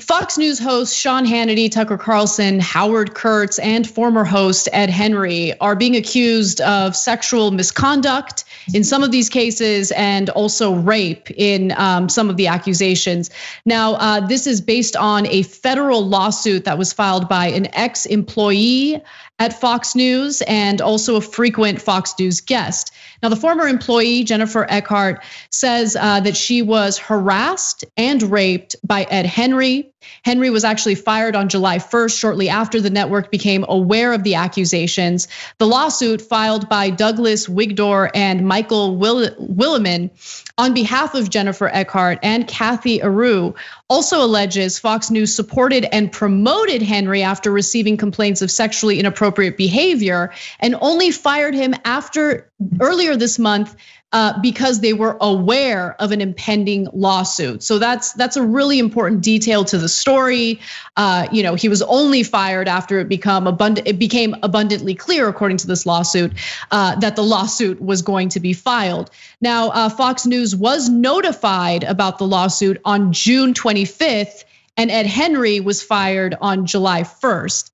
Fox News hosts Sean Hannity, Tucker Carlson, Howard Kurtz, and former host Ed Henry are being accused of sexual misconduct in some of these cases and also rape in some of the accusations. Now, this is based on a federal lawsuit that was filed by an ex-employee at Fox News and also a frequent Fox News guest. Now, the former employee, Jennifer Eckhart, says that she was harassed and raped by Ed Henry. Henry was actually fired on July 1st, shortly after the network became aware of the accusations. The lawsuit filed by Douglas Wigdor and Michael Willemin on behalf of Jennifer Eckhart and Cathy Areu also alleges Fox News supported and promoted Henry after receiving complaints of sexually inappropriate behavior and only fired him earlier this month because they were aware of an impending lawsuit. So that's a really important detail to the story. He was only fired after it became abundantly clear, according to this lawsuit, that the lawsuit was going to be filed. Now, Fox News was notified about the lawsuit on June 25th. And Ed Henry was fired on July 1st.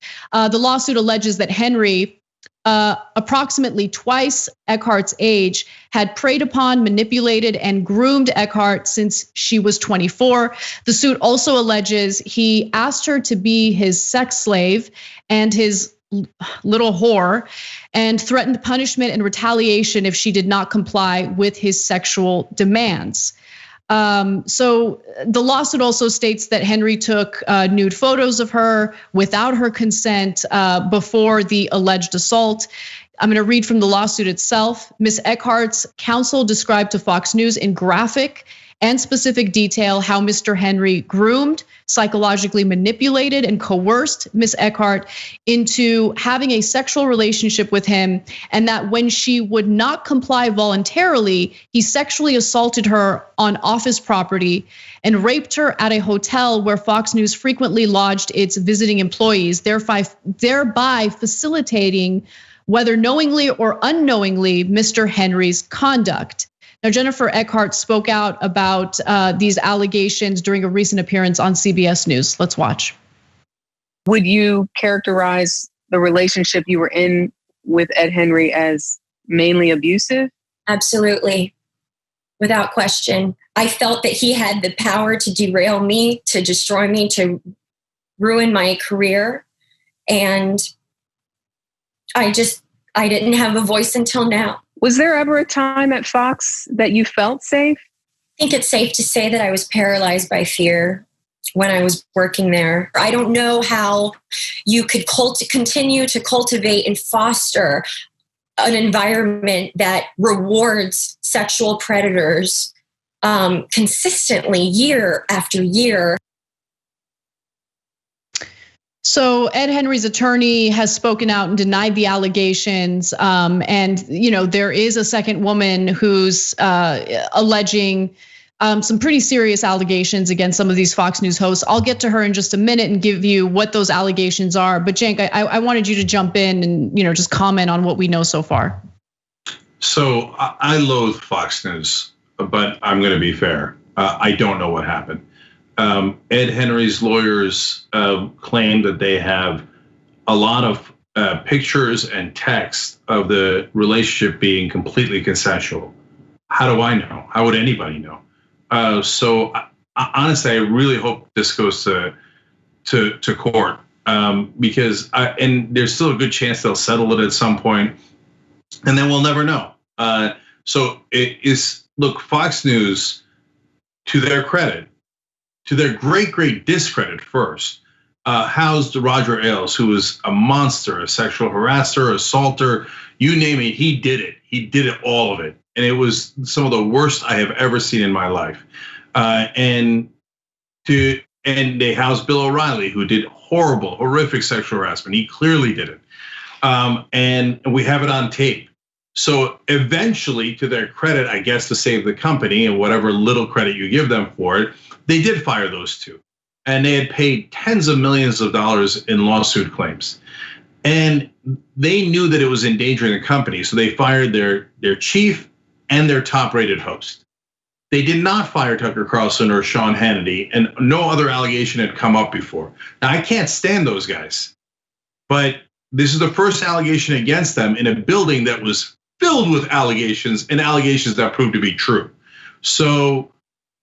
The lawsuit alleges that Henry, approximately twice Eckhart's age, had preyed upon, manipulated, and groomed Eckhart since she was 24. The suit also alleges he asked her to be his sex slave and his little whore, and threatened punishment and retaliation if she did not comply with his sexual demands. So the lawsuit also states that Henry took nude photos of her without her consent before the alleged assault. I'm going to read from the lawsuit itself. Ms. Eckhart's counsel described to Fox News in graphic and specific detail how Mr. Henry groomed, psychologically manipulated, and coerced Ms. Eckhart into having a sexual relationship with him, and that when she would not comply voluntarily, he sexually assaulted her on office property and raped her at a hotel where Fox News frequently lodged its visiting employees, thereby facilitating, whether knowingly or unknowingly, Mr. Henry's conduct. Now, Jennifer Eckhart spoke out about these allegations during a recent appearance on CBS News. Let's watch. Would you characterize the relationship you were in with Ed Henry as mainly abusive? Absolutely, without question. I felt that he had the power to derail me, to destroy me, to ruin my career. And I didn't have a voice until now. Was there ever a time at Fox that you felt safe? I think it's safe to say that I was paralyzed by fear when I was working there. I don't know how you could continue to cultivate and foster an environment that rewards sexual predators consistently year after year. So Ed Henry's attorney has spoken out and denied the allegations. And there is a second woman who's alleging some pretty serious allegations against some of these Fox News hosts. I'll get to her in just a minute and give you what those allegations are. But Cenk, I wanted you to jump in and just comment on what we know so far. So I loathe Fox News, but I'm going to be fair. I don't know what happened. Ed Henry's lawyers claim that they have a lot of pictures and text of the relationship being completely consensual. How do I know? How would anybody know? So honestly, I really hope this goes to court because and there's still a good chance they'll settle it at some point, and then we'll never know. So it is. Look, Fox News, to their credit. To their great discredit first, housed Roger Ailes, who was a monster, a sexual harasser, assaulter, you name it, he did it. He did it, all of it. And it was some of the worst I have ever seen in my life. And they housed Bill O'Reilly, who did horrific sexual harassment. He clearly did it. And we have it on tape. So eventually, to their credit, I guess, to save the company and whatever little credit you give them for it, they did fire those two. And they had paid tens of millions of dollars in lawsuit claims. And they knew that it was endangering the company. So they fired their chief and their top rated host. they did not fire Tucker Carlson or Sean Hannity, and no other allegation had come up before. Now, I can't stand those guys, but this is the first allegation against them in a building that was filled with allegations and allegations that proved to be true. So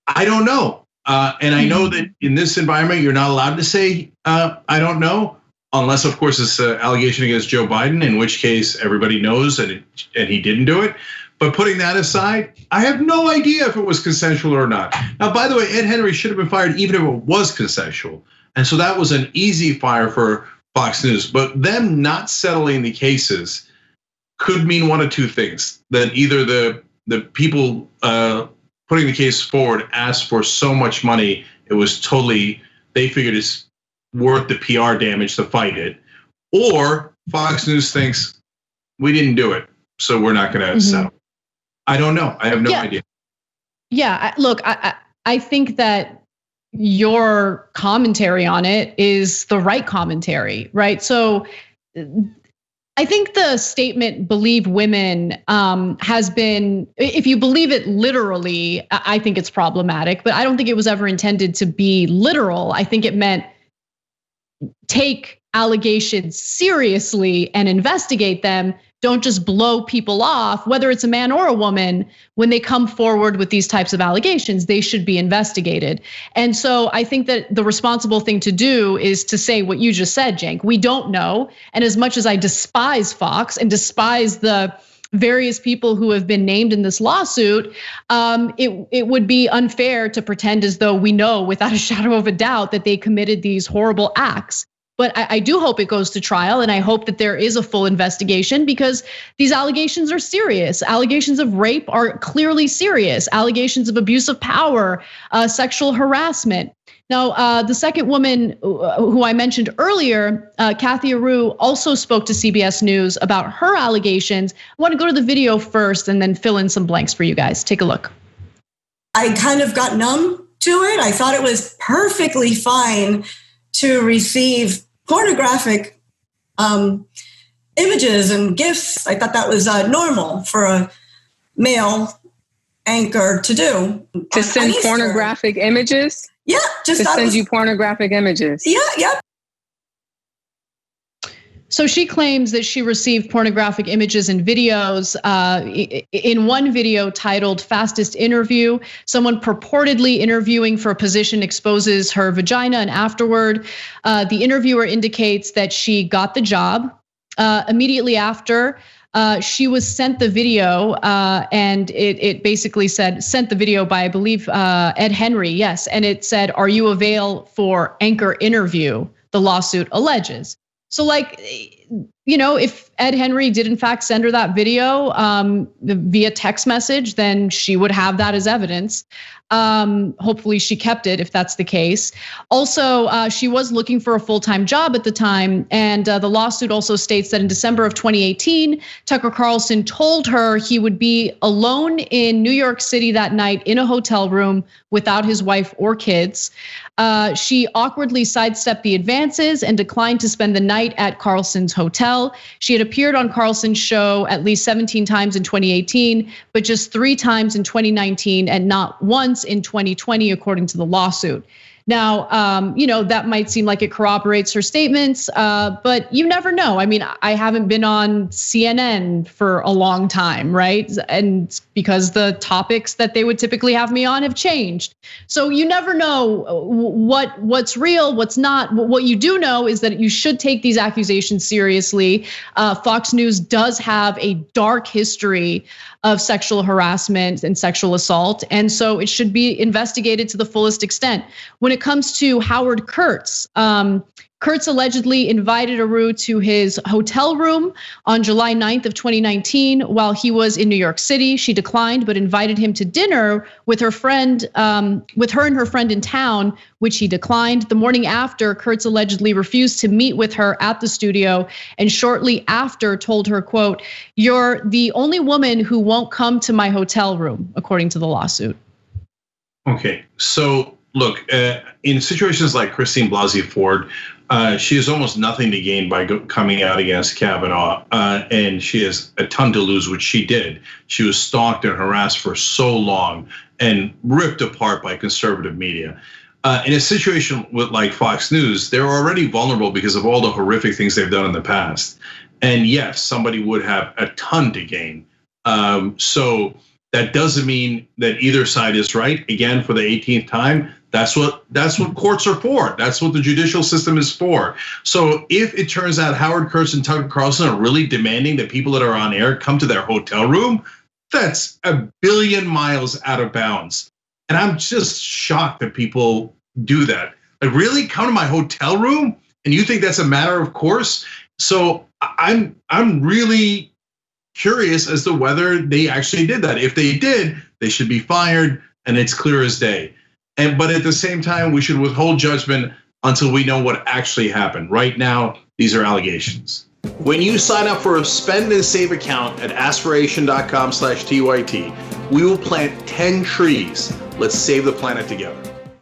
I don't know. And I know that in this environment, you're not allowed to say, I don't know, unless, of course, it's an allegation against Joe Biden, in which case everybody knows and he didn't do it. But putting that aside, I have no idea if it was consensual or not. Now, by the way, Ed Henry should have been fired even if it was consensual. And so that was an easy fire for Fox News. But them not settling the cases could mean one of two things. That either the people putting the case forward asked for so much money, it was totally, they figured it's worth the PR damage to fight it. Or Fox News thinks we didn't do it, so we're not gonna settle. I don't know. I have no idea. Yeah, look, I think that your commentary on it is the right commentary, right? So I think the statement "believe women" has been, if you believe it literally, I think it's problematic, but I don't think it was ever intended to be literal. I think it meant take allegations seriously and investigate them. Don't just blow people off, whether it's a man or a woman, when they come forward with these types of allegations, they should be investigated. And so I think that the responsible thing to do is to say what you just said, Cenk. We don't know. And as much as I despise Fox and despise the various people who have been named in this lawsuit, it would be unfair to pretend as though we know without a shadow of a doubt that they committed these horrible acts. But I do hope it goes to trial, and I hope that there is a full investigation, because these allegations are serious. Allegations of rape are clearly serious. Allegations of abuse of power, sexual harassment. Now, the second woman who I mentioned earlier, Cathy Areu, also spoke to CBS News about her allegations. I want to go to the video first and then fill in some blanks for you guys. Take a look. I kind of got numb to it. I thought it was perfectly fine to receive pornographic images and gifts. I thought that was normal for a male anchor to do. To send pornographic images? Yeah, just to send you pornographic images. Yeah. So she claims that she received pornographic images and videos. In one video titled "Fastest Interview," someone purportedly interviewing for a position exposes her vagina, and afterward, the interviewer indicates that she got the job. Immediately after, she was sent the video, and it basically said, sent the video by, I believe, Ed Henry, yes, and it said, "Are you available for anchor interview?" The lawsuit alleges. So if Ed Henry did in fact send her that video via text message, then she would have that as evidence. Hopefully she kept it if that's the case. Also, she was looking for a full-time job at the time. And the lawsuit also states that in December of 2018, Tucker Carlson told her he would be alone in New York City that night in a hotel room without his wife or kids. She awkwardly sidestepped the advances and declined to spend the night at Carlson's hotel. She had appeared on Carlson's show at least 17 times in 2018, but just 3 times in 2019 and not once in 2020, according to the lawsuit. Now, that might seem like it corroborates her statements, but you never know. I mean, I haven't been on CNN for a long time, right? And because the topics that they would typically have me on have changed. So you never know what's real, what's not. What you do know is that you should take these accusations seriously. Fox News does have a dark history of sexual harassment and sexual assault. And so it should be investigated to the fullest extent. When it comes to Howard Kurtz, Kurtz allegedly invited Areu to his hotel room on July 9th of 2019 while he was in New York City. She declined, but invited him to dinner with her and her friend in town, which he declined. The morning after, Kurtz allegedly refused to meet with her at the studio, and shortly after told her, quote, "You're the only woman who won't come to my hotel room," according to the lawsuit. Okay, so look, in situations like Christine Blasey Ford, she has almost nothing to gain by coming out against Kavanaugh, and she has a ton to lose, which she did. She was stalked and harassed for so long, and ripped apart by conservative media. In a situation with like Fox News, they're already vulnerable because of all the horrific things they've done in the past. And yes, somebody would have a ton to gain. So that doesn't mean that either side is right. Again, for the 18th time, that's what courts are for. That's what the judicial system is for. So if it turns out Howard Kurtz and Tucker Carlson are really demanding that people that are on air come to their hotel room, that's a billion miles out of bounds. And I'm just shocked that people do that. Like, really, come to my hotel room and you think that's a matter of course? So I'm really curious as to whether they actually did that. If they did, they should be fired, and it's clear as day. But at the same time, we should withhold judgment until we know what actually happened. Right now, these are allegations. When you sign up for a spend and save account at aspiration.com/TYT, we will plant 10 trees. Let's save the planet together.